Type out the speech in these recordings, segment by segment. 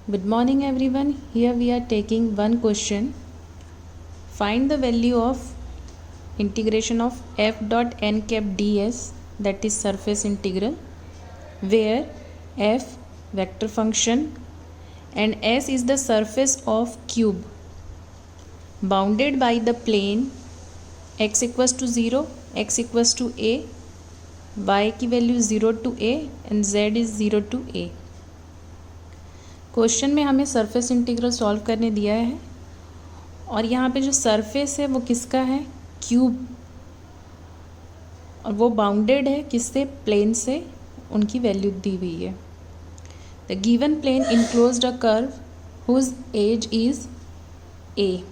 Good morning everyone. Here we are taking one question. Find the value of integration of f dot n cap ds, that is surface integral, where f vector function and s is the surface of cube bounded by the plane x equals to 0, x equals to a, y की value 0 to a and z is 0 to a. Question में हमें surface integral solve करने दिया है और यहाँ पे जो सरफेस है वो किसका है, क्यूब, और वो बाउंडेड है किससे, प्लेन से, उनकी वैल्यू दी हुई है. The given plane enclosed a curve whose edge is A.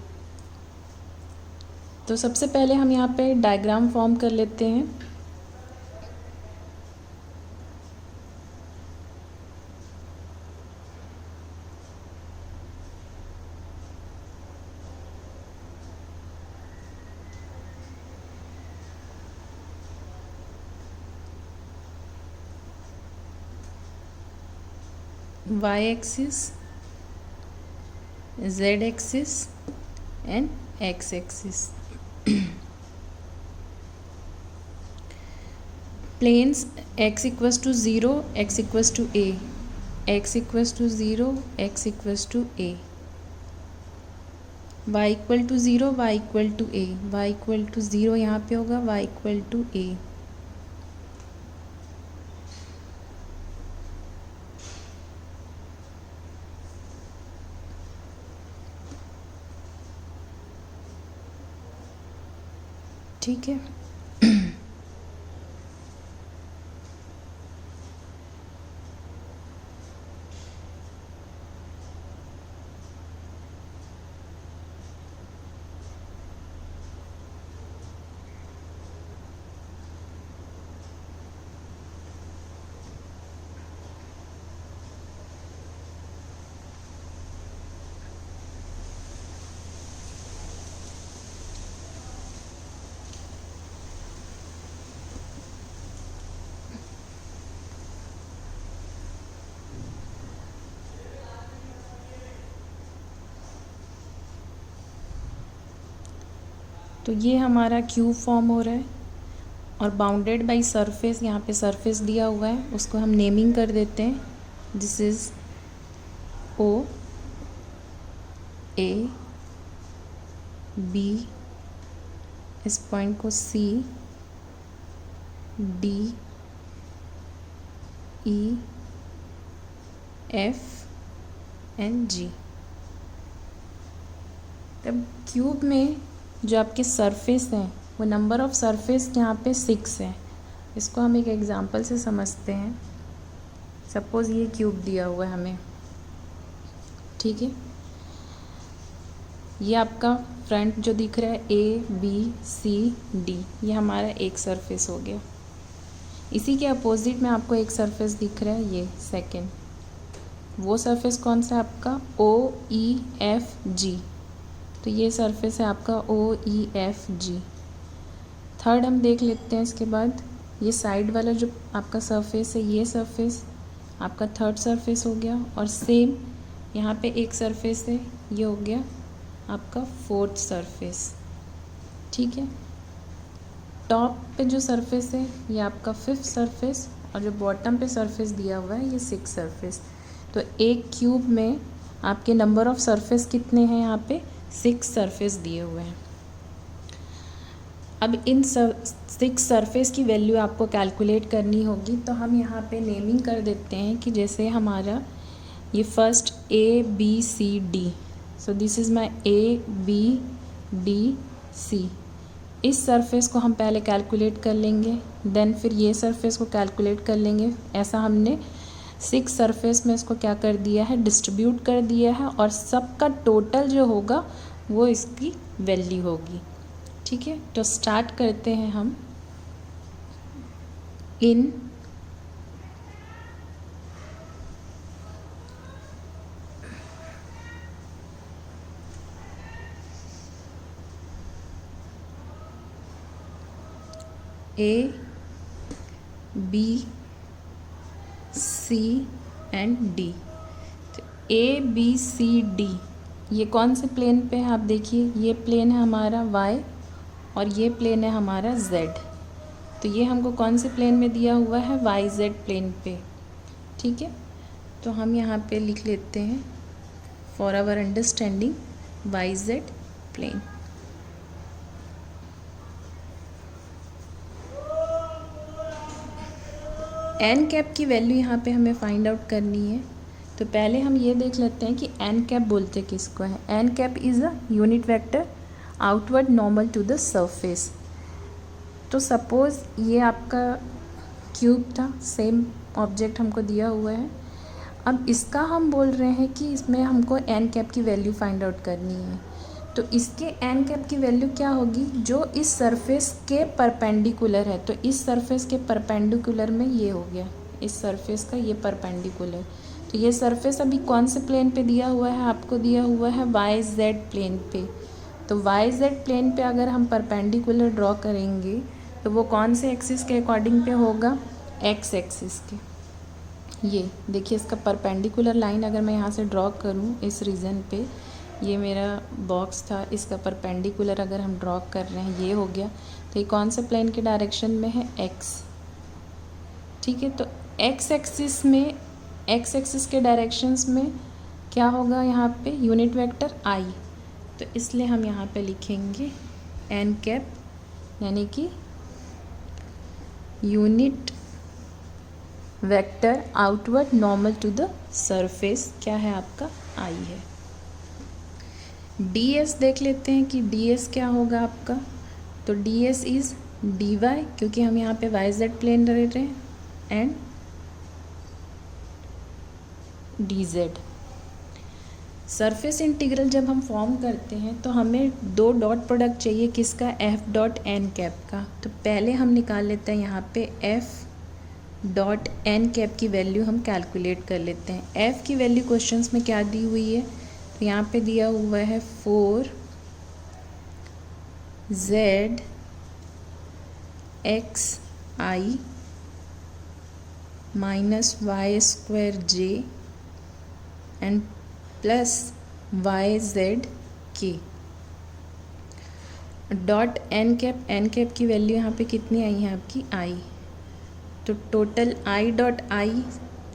तो सबसे पहले हम यहाँ पे डायग्राम फॉर्म कर लेते हैं. y axis, z axis and x axis. planes x equals to 0, x equals to a, x equals to 0, x equals to a, y equal to 0, y equal to a, y equal to 0 यहाँ पे होगा, y equal to a. ठीक है. तो ये हमारा cube form हो रहा है और बाउंडेड बाय सरफेस, यहाँ पे सरफेस दिया हुआ है, उसको हम नेमिंग कर देते हैं. This is O, A, B, इस पॉइंट को C, D, E, F and G. तब क्यूब में जो आपके सरफेस हैं वो नंबर ऑफ़ सरफेस यहाँ पे 6 है. इसको हम एक एग्जांपल से समझते हैं. सपोज़ ये क्यूब दिया हुआ है हमें, ठीक है. ये आपका फ्रंट जो दिख रहा है ए, बी, सी, डी, ये हमारा एक सरफेस हो गया. इसी के अपोजिट में आपको एक सरफेस दिख रहा है, ये सेकंड. वो सरफेस कौन सा है आपका, ओ, ई, एफ, जी. तो ये सरफेस है आपका ओ, ई, एफ, जी. थर्ड हम देख लेते हैं. इसके बाद ये साइड वाला जो आपका सरफेस है, ये सरफेस आपका थर्ड सरफेस हो गया. और सेम यहाँ पे एक सरफेस है, ये हो गया आपका फोर्थ सरफेस. ठीक है. टॉप पे जो सरफेस है ये आपका फिफ्थ सरफेस, और जो बॉटम पे सरफेस दिया हुआ है ये सिक्स सरफेस. तो एक क्यूब में आपके नंबर ऑफ़ सरफेस कितने हैं, यहाँ पे 6 सरफेस दिए हुए हैं. अब इन 6 सरफेस की वैल्यू आपको कैलकुलेट करनी होगी. तो हम यहाँ पे नेमिंग कर देते हैं कि जैसे हमारा ये first A, B, C, D. So this is my A, B, D, C. इस सरफेस को हम पहले कैलकुलेट कर लेंगे, देन फिर ये सरफेस को कैलकुलेट कर लेंगे. ऐसा हमने 6 सरफेस में इसको क्या कर दिया है, डिस्ट्रीब्यूट कर दिया है, और सबका टोटल जो होगा वो इसकी वैल्यू होगी. ठीक है. तो स्टार्ट करते हैं हम. इन A, B, C and D. ABCD ये कौन से प्लेन पे है? आप देखिए, ये प्लेन है हमारा y और ये प्लेन है हमारा z। तो ये हमको कौन से प्लेन में दिया हुआ है? YZ प्लेन पे। ठीक है, तो हम यहाँ पे लिख लेते हैं for our understanding YZ plane. N cap की वैल्यू यहाँ पे हमें फाइंड आउट करनी है। तो पहले हम ये देख लेते हैं कि एन कैप बोलते किसको है। N cap is a unit vector outward normal to the surface. तो सपोज़ ये आपका क्यूब था, सेम ऑब्जेक्ट हमको दिया हुआ है। अब इसका हम बोल रहे हैं कि इसमें हमको एन कैप की वैल्यू फाइंड आउट करनी है। तो इसके एन कैप की वैल्यू क्या होगी? जो इस सरफेस के परपेंडिकुलर है। तो इस सरफेस के परपेंडिकुलर में ये हो गया, इस सरफेस का ये परपेंडिकुलर। तो ये सरफेस अभी कौन से प्लेन पे दिया हुआ है? आपको दिया हुआ है YZ प्लेन पे। तो YZ प्लेन पे अगर हम परपेंडिकुलर ड्रॉ करेंगे तो वो कौन से एक्सिस के अकॉर्डिंग पे होगा? एक्स एक्सिस के। ये देखिए, इसका परपेंडिकुलर लाइन अगर मैं यहाँ से ड्रॉ करूँ इस रीजन पे, ये मेरा बॉक्स था, इसका परपेंडिकुलर अगर हम ड्रॉ कर रहे हैं, ये हो गया। तो ये कौन से प्लेन के डायरेक्शन में है? एक्स। ठीक है, तो एक्स एक्सिस में, एक्स एक्सिस के डायरेक्शंस में क्या होगा? यहाँ पे यूनिट वेक्टर आई। तो इसलिए हम यहाँ पे लिखेंगे एन कैप, यानी कि unit vector outward normal to the surface क्या है? आपका आई है। ds देख लेते हैं कि ds क्या होगा आपका। तो ds इज़ dy, क्योंकि हम यहाँ पे YZ प्लेन रह रहे हैं, एंड dz। सरफेस इंटीग्रल जब हम फॉर्म करते हैं तो हमें दो डॉट प्रोडक्ट चाहिए, किसका? f डॉट एन कैप का। तो पहले हम निकाल लेते हैं यहाँ पे f डॉट एन कैप की वैल्यू हम कैलकुलेट कर लेते हैं। f की वैल्यू क्वेश्चंस में क्या दी हुई है? तो यहाँ पे दिया हुआ है 4z xi minus y² and plus yzk dot N cap की वैल्यू यहाँ पे कितनी आई है आपकी? i। तो टोटल i डॉट i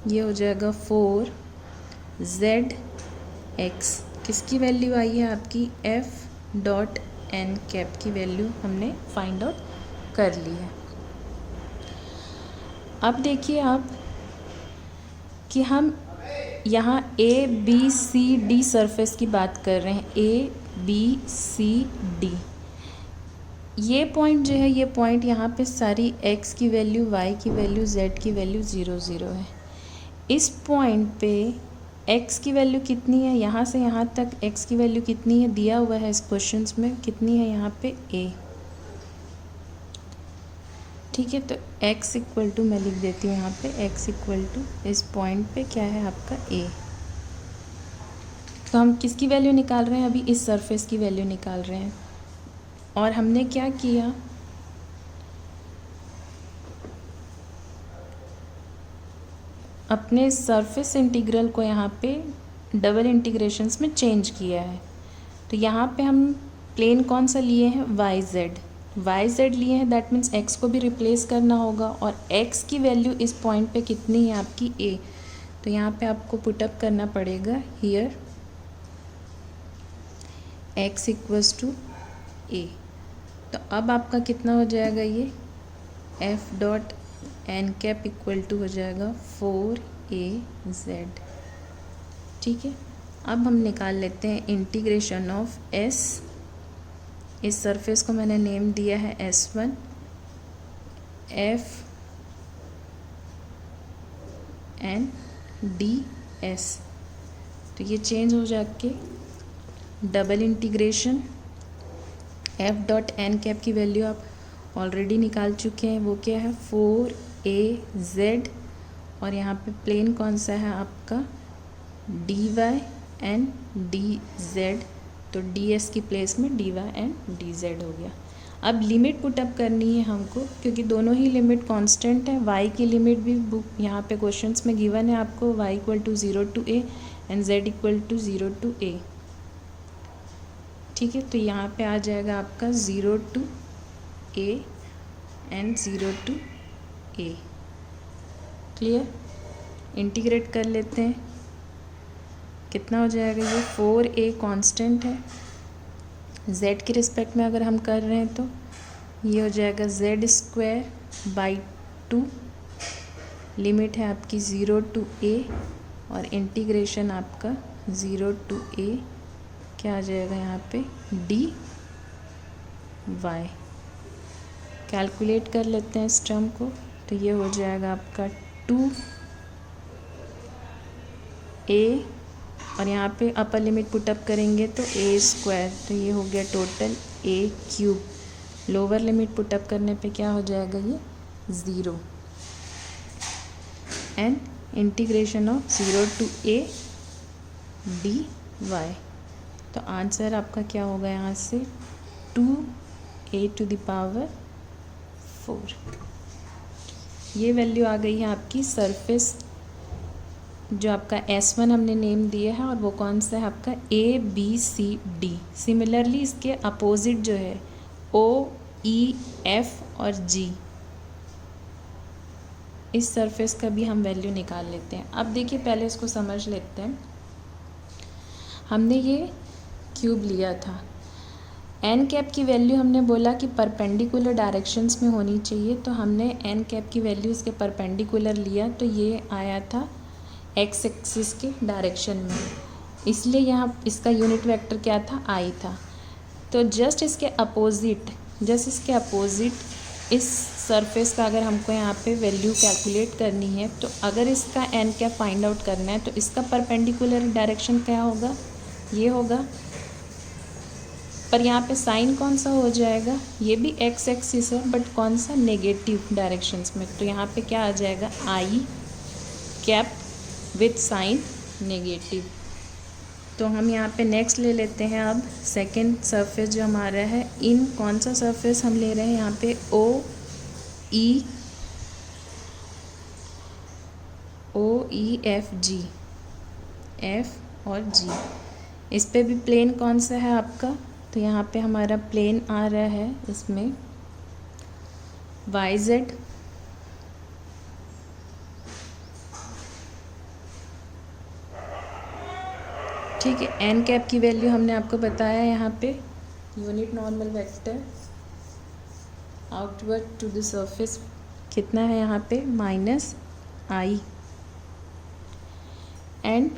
ये हो जाएगा 4z x। किसकी वैल्यू आई है आपकी? f डॉट एन कैप की वैल्यू हमने फाइंड आउट कर ली है। अब देखिए आप कि हम यहाँ ABCD सरफेस की बात कर रहे हैं। ABCD ये पॉइंट जो है, ये पॉइंट यहाँ पे सारी x की वैल्यू, y की वैल्यू, z की वैल्यू 0 0 है। इस पॉइंट पे x की वैल्यू कितनी है? यहाँ से यहाँ तक x की वैल्यू कितनी है? दिया हुआ है इस क्वेश्चंस में, कितनी है यहाँ पे? a। ठीक है, तो x इक्वल टू, मैं लिख देती हूँ यहाँ पे x इक्वल टू इस पॉइंट पे क्या है आपका? a। तो हम किसकी वैल्यू निकाल रहे हैं? अभी इस सरफेस की वैल्यू निकाल रहे हैं। और हमने क्या किया? अपने सरफेस इंटीग्रल को यहाँ पे डबल इंटीग्रेशंस में चेंज किया है। तो यहाँ पे हम प्लेन कौन सा लिए हैं? YZ लिए हैं, दैट मीन्स x को भी रिप्लेस करना होगा। और x की वैल्यू इस पॉइंट पे कितनी है आपकी? a। तो यहाँ पे आपको पुटअप करना पड़ेगा here x equals to a। तो अब आपका कितना हो जाएगा? ये f dot N cap equal to हो जाएगा 4az। ठीक है, अब हम निकाल लेते हैं इंटीग्रेशन ऑफ s। इस सरफेस को मैंने नेम दिया है S1, f एंड ds। तो ये चेंज हो जाके double integration f dot N cap की वैल्यू आप ऑलरेडी निकाल चुके हैं, वो क्या है? 4az। और यहाँ पे प्लेन कौन सा है आपका? dy and dz। तो ds की प्लेस में dy एंड dz हो गया। अब लिमिट पुटअप करनी है हमको, क्योंकि दोनों ही लिमिट कांस्टेंट है। y की लिमिट भी यहाँ पे क्वेश्चंस में गिवन है आपको, y equal to 0 to a and z equal to 0 to a। ठीक है, तो यहाँ पे आ जाएगा आपका 0 to a and 0 to a। Clear? Integrate कर लेते हैं, कितना हो जाएगा ये 4a कांस्टेंट है, z के रिस्पेक्ट में अगर हम कर रहे हैं तो ये हो जाएगा z²/2, लिमिट है आपकी 0 to a और इंटीग्रेशन आपका 0 to a क्या आ जाएगा यहाँ पे dy। कैलकुलेट कर लेते हैं इस टर्म को, तो ये हो जाएगा आपका 2a और यहाँ पे अपर लिमिट पुटअप करेंगे तो a², तो ये हो गया total a³। Lower limit put up करने पे क्या हो जाएगा ये 0 and integration of 0 to a dy। तो आंसर आपका क्या होगा यहाँ से 2a⁴। ये वैल्यू आ गई है आपकी सरफेस जो आपका S1 हमने नेम दिया है, और वो कौन सा है आपका ABCD। सिमिलरली इसके अपोजिट जो है OEF और G, इस सरफेस का भी हम वैल्यू निकाल लेते हैं। अब देखिए पहले इसको समझ लेते हैं। हमने ये क्यूब लिया था, एन कैप की वैल्यू हमने बोला कि परपेंडिकुलर डायरेक्शंस में होनी चाहिए, तो हमने एन कैप की वैल्यू इसके परपेंडिकुलर लिया, तो ये आया था एक्स एक्सिस के डायरेक्शन में, इसलिए यहाँ इसका यूनिट वेक्टर क्या था आई था। तो जस्ट इसके अपोजिट इस सरफेस का अगर हमको यहाँ पे वैल्यू कैलकुलेट करनी है, तो अगर इसका एन कैप फाइंड आउट करना है तो इसका परपेंडिकुलर डायरेक्शन क्या होगा, ये होगा। पर यहाँ पे साइन कौन सा हो जाएगा, ये भी एक्स एक्सिस है बट कौन सा नेगेटिव डायरेक्शंस में, तो यहाँ पे क्या आ जाएगा आई कैप विथ साइन नेगेटिव। तो हम यहाँ पे नेक्स्ट ले लेते हैं अब सेकंड सरफेस जो हमारा है, इन कौन सा सरफेस हम ले रहे हैं यहाँ पे OEFG, F और G। इस पे भी प्लेन कौन सा है आपका, तो यहाँ पे हमारा प्लेन आ रहा है इसमें YZ, ठीक है। एन कैप की वैल्यू हमने आपको बताया यहाँ पे unit normal vector outward to the surface कितना है यहाँ पे -i। एंड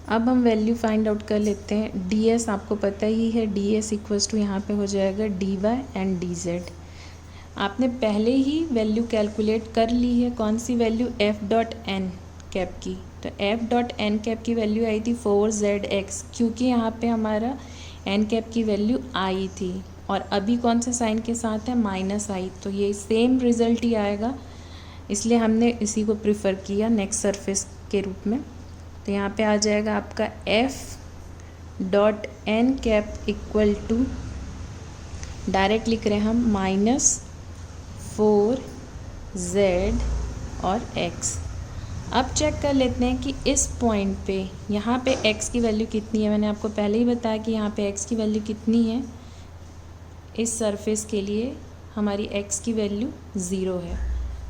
अब हम वैल्यू फाइंड आउट कर लेते हैं। ds आपको पता ही है, ds इक्वल्स टू यहाँ पे हो जाएगा dy एंड dz। आपने पहले ही वैल्यू कैलकुलेट कर ली है, कौन सी वैल्यू f.n कैप की, तो f.n कैप की वैल्यू आई थी 4zx, क्योंकि यहाँ पे हमारा n कैप की वैल्यू आई थी और अभी कौन से साइन के साथ है -i, तो ये सेम रिज़ल्ट ही आएगा, इसलिए हमने इसी को प्रिफर किया नेक्स्ट सरफेस के रूप में। तो यहाँ पे आ जाएगा आपका f.n cap equal to, direct लिख रहे हैं हम -4z और x। अब चेक कर लेते हैं कि इस पॉइंट पे यहाँ पे x की वैल्यू कितनी है। मैंने आपको पहले ही बताया कि यहाँ पे x की वैल्यू कितनी है, इस सरफेस के लिए हमारी x की वैल्यू 0 है।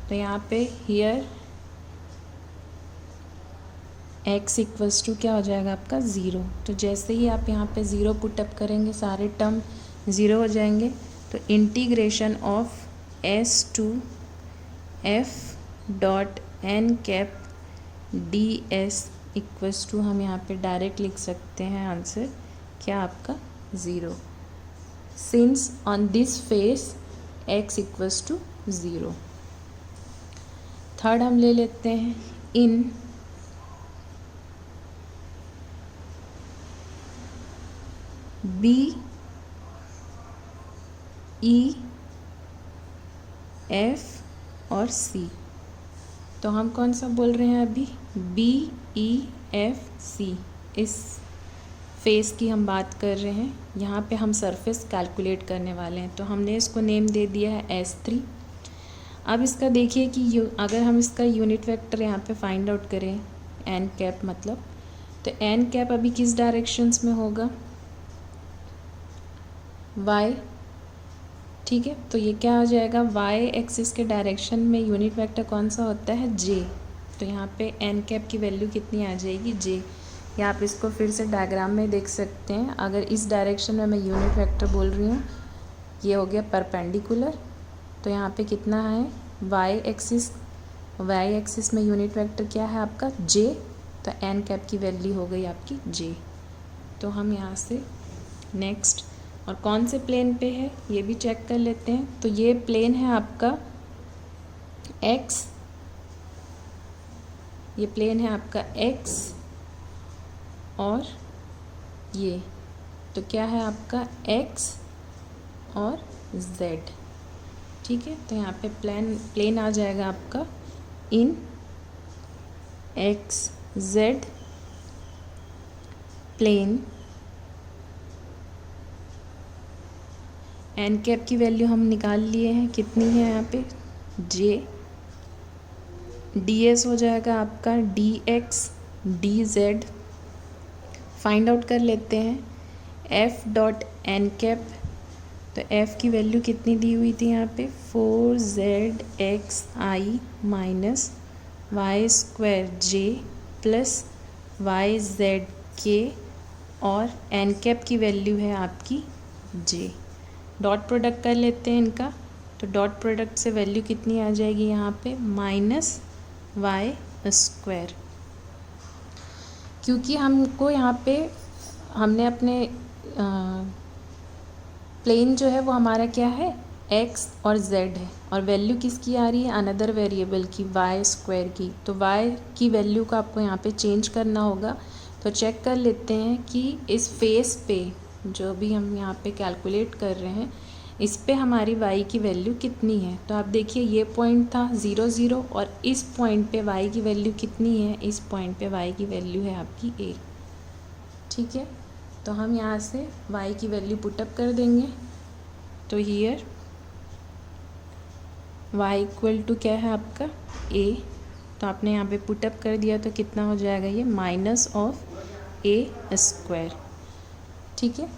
तो यहाँ पे हियर x इक्वल्स टू क्या हो जाएगा आपका 0। तो जैसे ही आप यहाँ पे 0 पुटअप करेंगे सारे टर्म 0 हो जाएंगे। तो integration of s two f.n cap ds equals to, हम यहाँ पे डायरेक्ट लिख सकते हैं आंसर क्या आपका 0, since on this face x equals to 0। Third हम ले लेते हैं इन BEF और C। तो हम कौन सा बोल रहे हैं अभी, BEFC, इस फेस की हम बात कर रहे हैं। यहाँ पे हम सरफेस कैलकुलेट करने वाले हैं, तो हमने इसको नेम दे दिया है S3। अब इसका देखिए कि अगर हम इसका यूनिट वेक्टर यहाँ पे फाइंड आउट करें, एन कैप मतलब, तो एन कैप अभी किस डायरेक्शंस में होगा, वाई, ठीक है। तो ये क्या आ जाएगा, वाई एक्सिस के डायरेक्शन में यूनिट वेक्टर कौन सा होता है, जे। तो यहाँ पे एन कैप की वैल्यू कितनी आ जाएगी, जे। या आप इसको फिर से डायग्राम में देख सकते हैं, अगर इस डायरेक्शन में मैं यूनिट वेक्टर बोल रही हूँ, ये हो गया परपेंडिकुलर, तो यहाँ पे कितना है, वाई एक्सिस में यूनिट वेक्टर क्या है आपका, जे। तो एन कैप की वैल्यू हो गई आपकी जे। तो हम यहाँ से नेक्स्ट, और कौन से प्लेन पे है ये भी चेक कर लेते हैं। तो ये प्लेन है आपका एक्स, ये प्लेन है आपका एक्स, और ये तो क्या है आपका एक्स और जेड, ठीक है। तो यहाँ पे प्लेन आ जाएगा आपका in X Z plane. N cap की वैल्यू हम निकाल लिए हैं, कितनी है यहाँ पे, जे। डी एस हो जाएगा आपका d x D Z. Find out कर लेते हैं एफ डॉट एन कैप। तो एफ की वैल्यू कितनी दी हुई थी यहाँ पे, 4zxi माइनस वाई स्क्वायर जे प्लस वाई जेड के, और एन कैप की वैल्यू है आपकी जे। डॉट प्रोडक्ट कर लेते हैं इनका। तो डॉट प्रोडक्ट से वैल्यू कितनी आ जाएगी यहाँ पे, माइनस वाई स्क्वायर। क्योंकि हमको यहाँ पे हमने अपने प्लेन जो है वो हमारा क्या है, एक्स और जेड है, और वैल्यू किसकी आ रही है, अनदर वेरिएबल की, वाई स्क्वायर की। तो वाई की वैल्यू को आपको यहाँ पे चेंज करना होगा। तो चेक कर लेते हैं कि इस फेस पे जो भी हम यहाँ पे कैलकुलेट कर रहे हैं, इस पे हमारी y की वैल्यू कितनी है। तो आप देखिए ये पॉइंट था 0 0, और इस पॉइंट पे y की वैल्यू कितनी है, इस पॉइंट पे y की वैल्यू है आपकी a, ठीक है। तो हम यहाँ से y की वैल्यू पुटअप कर देंगे। तो हियर y इक्वल टू क्या है आपका a, तो आपने यहाँ पे पुटअप कर दिया, तो कितना हो जाएगा ये, माइनस ऑफ a स्क्वायर, ठीक है।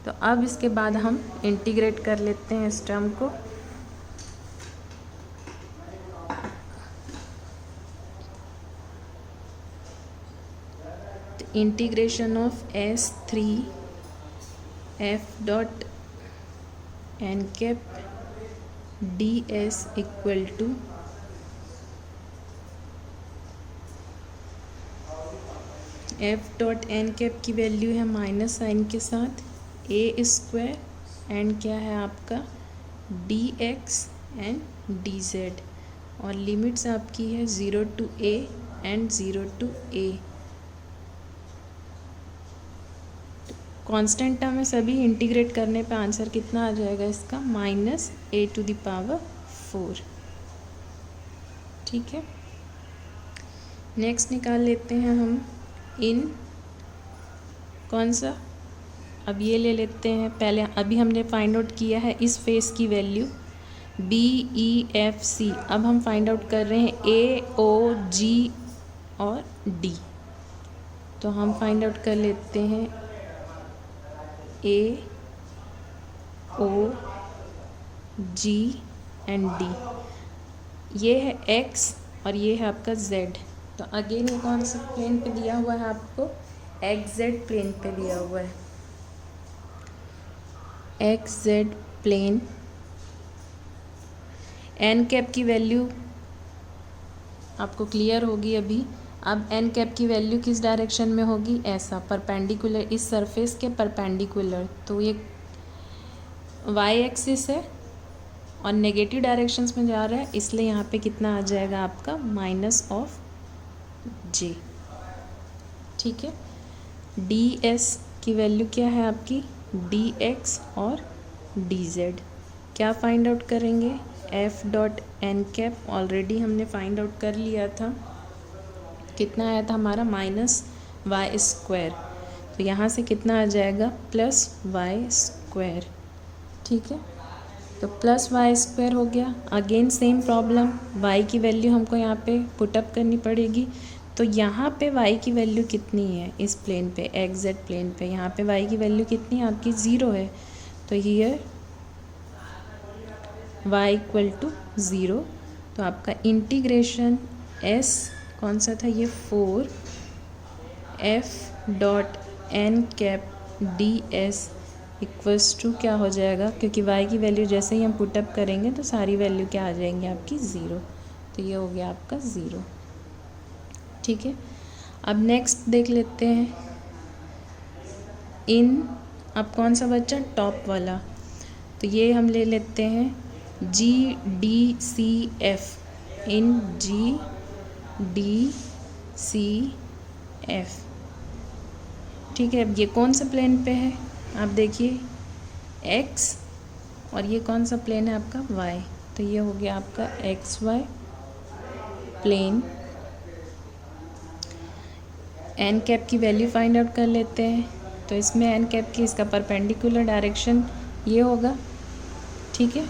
तो अब इसके बाद हम इंटीग्रेट कर लेते हैं इस टर्म को। तो integration of S3 f dot N cap D s equal to f dot N cap की वैल्यू है माइनस साइन के साथ ए स्क्वायर, एंड क्या है आपका d x and d z, और लिमिट्स आपकी है 0 to a and 0 to a। Constant term में सभी इंटीग्रेट करने पे आंसर कितना आ जाएगा इसका, माइनस a⁴, ठीक है। नेक्स्ट निकाल लेते हैं हम इन कौन सा, अब ये ले लेते हैं पहले। अभी हमने फाइंड आउट किया है इस फेस की वैल्यू BEFC। अब हम फाइंड आउट कर रहे हैं AOG और D। तो हम फाइंड आउट कर लेते हैं AOG एंड D। ये है X और ये है आपका Z। तो अगेन ये कौन सा प्लेन पे दिया हुआ है आपको, XZ प्लेन पे दिया हुआ है, XZ प्लेन। एन कैप की वैल्यू आपको क्लियर होगी अभी। अब एन कैप की वैल्यू किस डायरेक्शन में होगी, ऐसा परपेंडिकुलर, इस सरफेस के परपेंडिकुलर। तो ये वाई एक्सिस है और नेगेटिव डायरेक्शंस में जा रहा है, इसलिए यहाँ पे कितना आ जाएगा आपका माइनस ऑफ जे, ठीक है। डी एस की वैल्यू क्या है आपकी, डी एक्स और डी जेड। क्या फाइंड आउट करेंगे, f dot N cap already हमने फाइंड आउट कर लिया था, कितना आया था हमारा, माइनस वाई स्क्वायर। तो यहाँ से कितना आ जाएगा, प्लस वाई स्क्वायर, ठीक है। तो प्लस वाई स्क्वायर हो गया। अगेन सेम प्रॉब्लम, वाई की वैल्यू हमको यहाँ पे पुटअप करनी पड़ेगी। तो यहाँ पे y की वैल्यू कितनी है इस प्लेन पे, एक्स जेड प्लेन पे, यहाँ पे y की वैल्यू कितनी है आपकी 0 है। तो हियर y इक्वल टू 0। तो आपका इंटीग्रेशन s कौन सा था, ये 4 f dot N cap D s equals to क्या हो जाएगा, क्योंकि y की वैल्यू जैसे ही हम पुटअप करेंगे तो सारी वैल्यू क्या आ जाएंगी आपकी 0। तो ये हो गया आपका 0। ठीक है, अब नेक्स्ट देख लेते हैं अब कौन सा बच्चा, टॉप वाला। तो ये हम ले लेते हैं जी डी सी एफ, इन जी डी सी एफ। ठीक है, अब ये कौन सा प्लेन पे है, आप देखिए x, और ये कौन सा प्लेन है आपका y। तो ये हो गया आपका x y plane. N cap की वैल्यू फाइंड आउट कर लेते हैं। तो इसमें एन कैप की इसका परपेंडिकुलर डायरेक्शन ये होगा। ठीक है,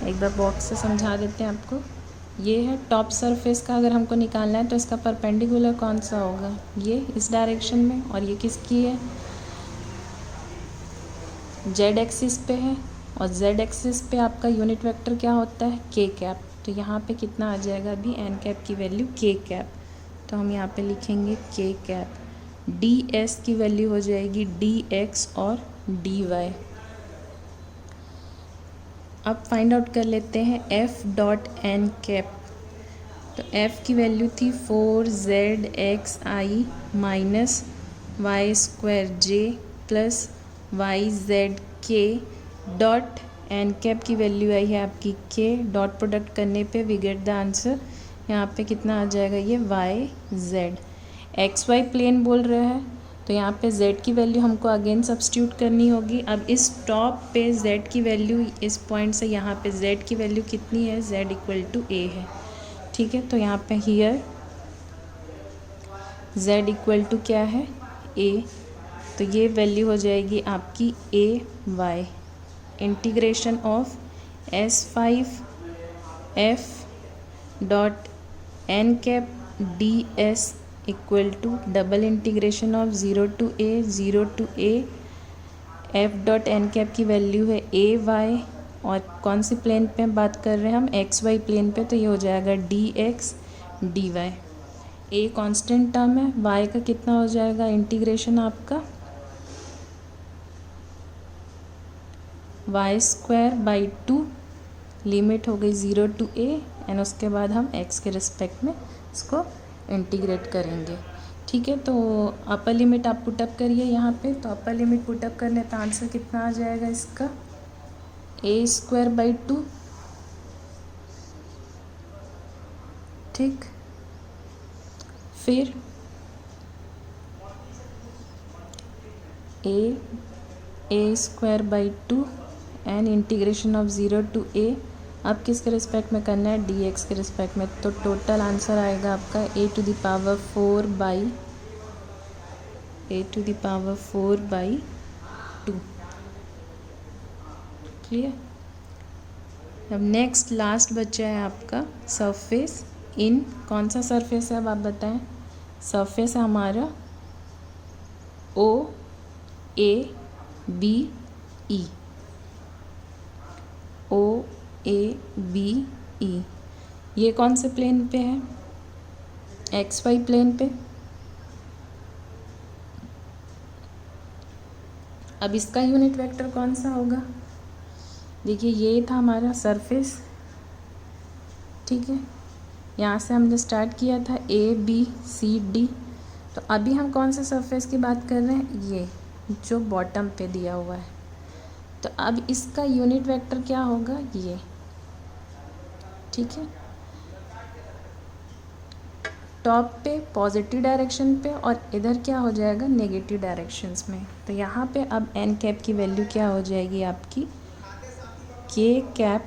एक बार बॉक्स से समझा देते हैं आपको। ये है टॉप सरफेस का, अगर हमको निकालना है तो इसका परपेंडिकुलर कौन सा होगा, ये इस डायरेक्शन में, और ये किसकी है, जेड एक्सिस पे है, और जेड एक्सिस पे आपका यूनिट वेक्टर क्या होता है, के कैप। तो यहाँ पे कितना आ जाएगा अभी एन कैप की वैल्यू के कैप। तो हम यहाँ पे लिखेंगे के कैप। डी एस की वैल्यू हो जाएगी डी एक्स और डी वाई। अब फाइंड आउट कर लेते हैं एफ डॉट एन कैप। तो एफ की वैल्यू थी 4zxi माइनस वाई स्क्वायर जे प्लस वाई जेड के डॉट एन कैप की वैल्यू आई है आपकी के। डॉट प्रोडक्ट करने पे वी गेट द आंसर, यहाँ पे कितना आ जाएगा, ये y z. X y plane बोल रहे हैं, तो यहाँ पे z की वैल्यू हमको अगेन सब्स्टिट्यूट करनी होगी। अब इस टॉप पे z की वैल्यू, इस पॉइंट से यहाँ पे z की वैल्यू कितनी है, z इक्वल टू a है। ठीक है, तो यहाँ पे हियर z इक्वल टू क्या है, a। तो ये वैल्यू हो जाएगी आपकी a y। Integration of s5 f dot N cap D s equal to double integration of 0 to a f dot N cap की वैल्यू है a y, और कौन सी प्लेन पे बात कर रहे हैं हम, एक्स वाई प्लेन पे। तो ये हो जाएगा d x d y. a constant term है, y का कितना हो जाएगा इंटीग्रेशन आपका वाई स्क्वायर बाई 2, लिमिट हो गई 0 to a, एंड उसके बाद हम x के रिस्पेक्ट में इसको इंटीग्रेट करेंगे। ठीक है, तो अपर लिमिट आप पुटअप करिए यहाँ पे। तो अपर लिमिट पुटअप करने तो आंसर कितना आ जाएगा इसका, a स्क्वायर बाई 2। ठीक, फिर a square by 2 and integration of 0 to a। अब किसके रिस्पेक्ट में करना है, dx के रिस्पेक्ट में। तो टोटल आंसर आएगा आपका a to the power 4/2। Clear. अब नेक्स्ट लास्ट बचा है आपका सरफेस इन। कौन सा सरफेस है अब आप बताएं। सरफेस है हमारा OABE। OABE ये कौन से प्लेन पे है, एक्स वाई प्लेन पे। अब इसका यूनिट वेक्टर कौन सा होगा, देखिए ये था हमारा सरफेस। ठीक है, यहाँ से हमने स्टार्ट किया था ABCD। तो अभी हम कौन से सरफेस की बात कर रहे हैं, ये जो बॉटम पे दिया हुआ है। तो अब इसका यूनिट वेक्टर क्या होगा, ये। ठीक है, टॉप पे पॉजिटिव डायरेक्शन पे और इधर क्या हो जाएगा नेगेटिव डायरेक्शंस में। तो यहाँ पे अब एन कैप की वैल्यू क्या हो जाएगी आपकी, के कैप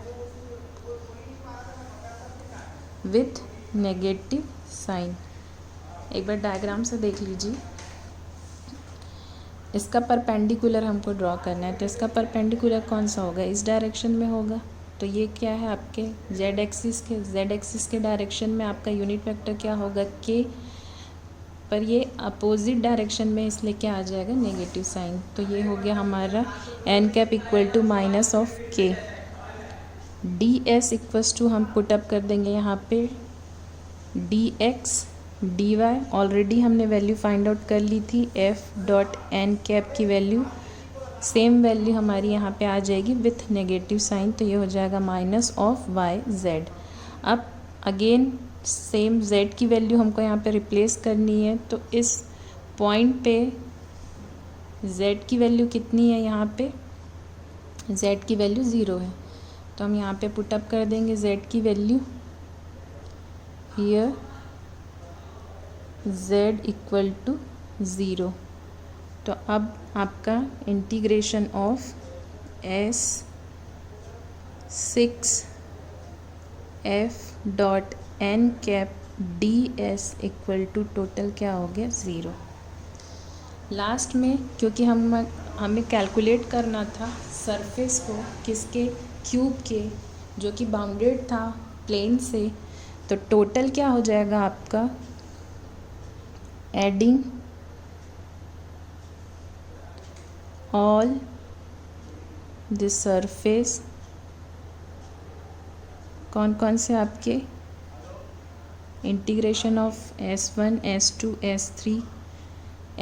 विथ नेगेटिव साइन। एक बार डायग्राम से देख लीजिए। इसका परपेंडिकुलर हमको ड्रॉ करना है, तो इसका परपेंडिकुलर कौन सा होगा, इस डायरेक्शन में होगा। तो ये क्या है आपके जेड एक्सिस के डायरेक्शन में आपका यूनिट वेक्टर क्या होगा के, पर ये अपोजिट डायरेक्शन में इसलिए क्या आ जाएगा नेगेटिव साइन। तो ये हो गया हमारा n cap equal to minus of k. D s equals to हम पुटअप कर देंगे यहाँ पे d x d y, already हमने वैल्यू फाइंड आउट कर ली थी एफ डॉट एन कैप की वैल्यू, सेम वैल्यू हमारी यहाँ पे आ जाएगी विथ नेगेटिव साइन। तो ये हो जाएगा माइनस ऑफ वाई जेड। अब अगेन सेम z की वैल्यू हमको यहाँ पे रिप्लेस करनी है। तो इस पॉइंट पे z की वैल्यू कितनी है, यहाँ पे z की वैल्यू 0 है। तो हम यहाँ पे पुटअप कर देंगे z की value here z equal to 0। तो अब आपका integration of S6 dot N cap D s equal to total क्या हो गया 0। लास्ट में क्योंकि हमें कैलकुलेट करना था सरफेस को किसके, क्यूब के, जो कि बाउंडेड था प्लेन से, तो टोटल क्या हो जाएगा आपका एडिंग ऑल द सरफेस, कौन कौन से आपके integration of S1 S2 S3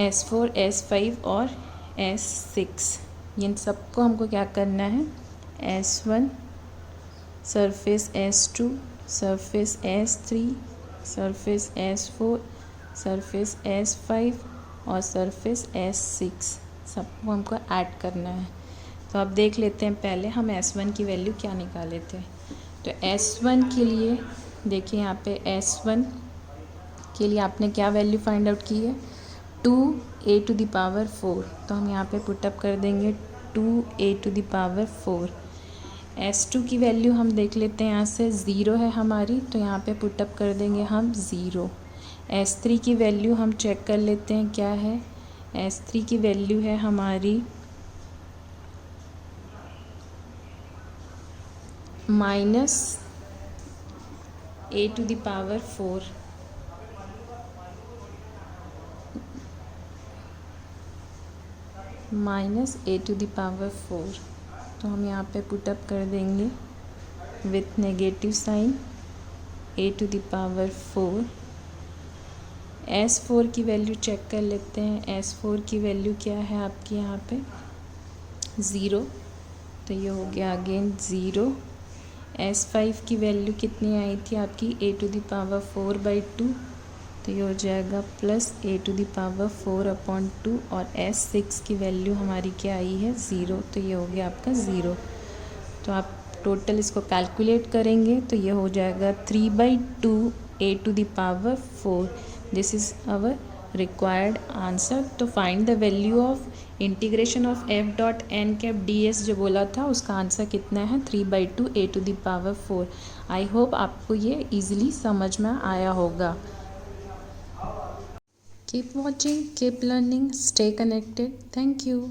S4 S5 और S6, इन सबको हमको क्या करना है S1 surface S2 surface S3 surface S4 surface S5 और सरफेस S6 सबको हमको ऐड करना है। तो अब देख लेते हैं पहले हम S1 की वैल्यू क्या निकाले थे। तो S1 के लिए देखिए यहाँ पे S1 के लिए आपने क्या वैल्यू फाइंड आउट की है 2a⁴। तो हम यहाँ पे पुटअप कर देंगे 2a⁴। S2 की वैल्यू हम देख लेते हैं यहाँ से 0 है हमारी, तो यहाँ पे पुटअप कर देंगे हम 0। S3 की वैल्यू हम चेक कर लेते हैं क्या है। S3 की वैल्यू है हमारी -a⁴। -a⁴। तो हम यहाँ पे पुटअप कर देंगे with negative sign a⁴। S4 की वैल्यू चेक कर लेते हैं। S4 की वैल्यू क्या है आपकी यहाँ पे 0, तो ये हो गया अगेन 0। S5 की वैल्यू कितनी आई थी आपकी a⁴/2, तो ये हो जाएगा +a⁴/2। और S6 की वैल्यू हमारी क्या आई है 0, तो ये हो गया आपका 0। तो आप टोटल इसको कैलकुलेट करेंगे तो ये हो जाएगा 3/2 a⁴। This is our required answer. तो find the value of integration of f dot N cap D S जो बोला था उसका आंसर कितना है 3/2 a⁴। आई होप आपको ये ईजिली समझ में आया होगा। Keep watching, keep learning, stay connected. Thank you.